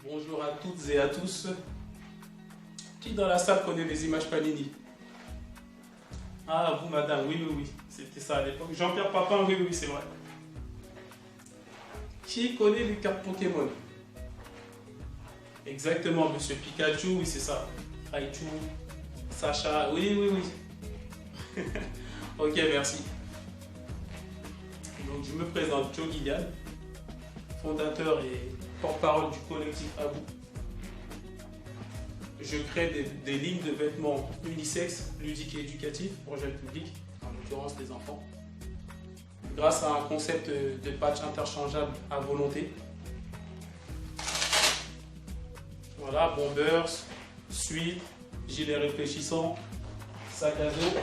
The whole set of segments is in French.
Bonjour à toutes et à tous. Qui dans la salle connaît les images Panini? Ah, vous madame, oui, c'était ça à l'époque. Jean-Pierre Papin, oui, c'est vrai. Qui connaît les cartes Pokémon? Exactement, monsieur Pikachu, oui c'est ça. Raichu, Sacha, oui. Ok, merci. Donc je me présente, Joe Gillian, fondateur et porte-parole du collectif Abou. Je crée des lignes de vêtements unisexes, ludiques et éducatifs pour jeunes publics, en l'occurrence les enfants, grâce à un concept de patch interchangeable à volonté. Voilà, bombers, suites, gilets réfléchissants, sac à dos.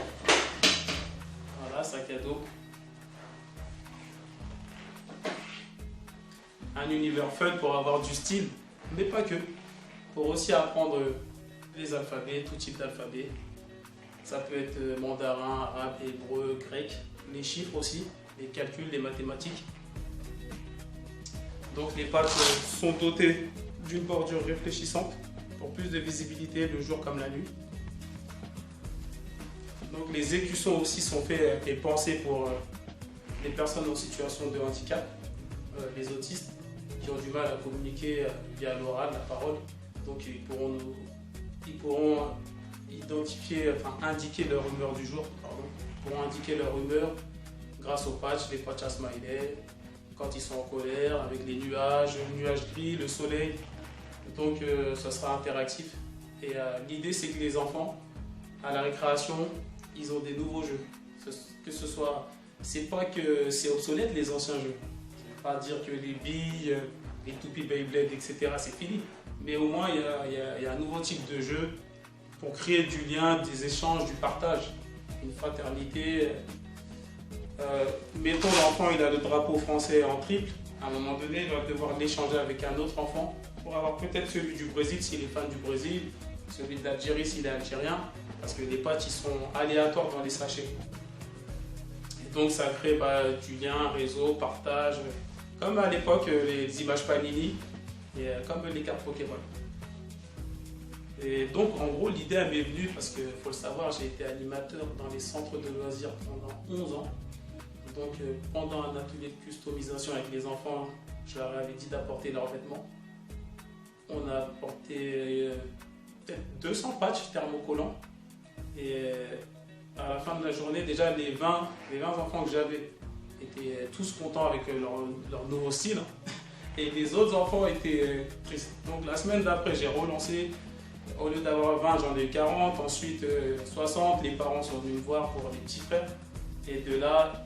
Voilà, sac à dos. Un univers fun pour avoir du style, mais pas que. Pour aussi apprendre les alphabets, tout type d'alphabet. Ça peut être mandarin, arabe, hébreu, grec, les chiffres aussi, les calculs, les mathématiques. Donc les patchs sont dotés d'une bordure réfléchissante pour plus de visibilité le jour comme la nuit. Donc les écussons aussi sont faits et pensés pour les personnes en situation de handicap, les autistes qui ont du mal à communiquer via l'oral, la parole. Donc ils pourront identifier, indiquer leur humeur du jour, Ils pourront indiquer leur humeur grâce aux patchs, les patchs à smiley, quand ils sont en colère, avec les nuages, le nuage gris, le soleil. Donc ça sera interactif. Et l'idée c'est que les enfants, à la récréation, ils ont des nouveaux jeux. Que ce soit, c'est pas que c'est obsolète les anciens jeux. Pas dire que les billes, les toupies Beyblade, etc. c'est fini. Mais au moins il y a un nouveau type de jeu pour créer du lien, des échanges, du partage, une fraternité. Mettons l'enfant, il a le drapeau français en triple. À un moment donné, il va devoir l'échanger avec un autre enfant pour avoir peut-être celui du Brésil s'il est fan du Brésil, celui de l'Algérie s'il est algérien, parce que les patchs ils sont aléatoires dans les sachets. Et donc ça crée du lien, réseau, partage, comme à l'époque les images Panini et comme les cartes Pokémon. Et donc en gros l'idée elle m'est venue parce qu'il faut le savoir, j'ai été animateur dans les centres de loisirs pendant 11 ans. Donc pendant un atelier de customisation avec les enfants, je leur avais dit d'apporter leurs vêtements. On a apporté peut-être 200 patchs thermocollants. Et à la fin de la journée, déjà les 20 enfants que j'avais étaient tous contents avec leur nouveau style. Et les autres enfants étaient tristes. Donc la semaine d'après, j'ai relancé. Au lieu d'avoir 20, j'en ai eu 40, ensuite 60. Les parents sont venus me voir pour les petits frères. Et de là,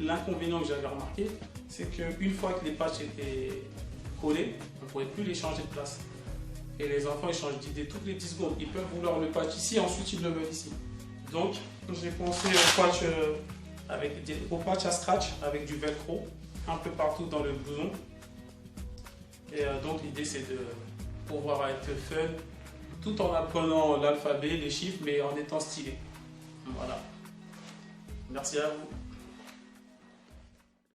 l'inconvénient que j'avais remarqué, c'est qu'une fois que les patchs étaient collés, on ne pouvait plus les changer de place. Et les enfants ils changent d'idée toutes les 10 secondes. Ils peuvent vouloir le patch ici, ensuite ils le veulent ici. Donc j'ai pensé au patch à scratch avec du velcro un peu partout dans le blouson. Et donc l'idée c'est de pouvoir être fun tout en apprenant l'alphabet, les chiffres, mais en étant stylé. Voilà. Merci à vous.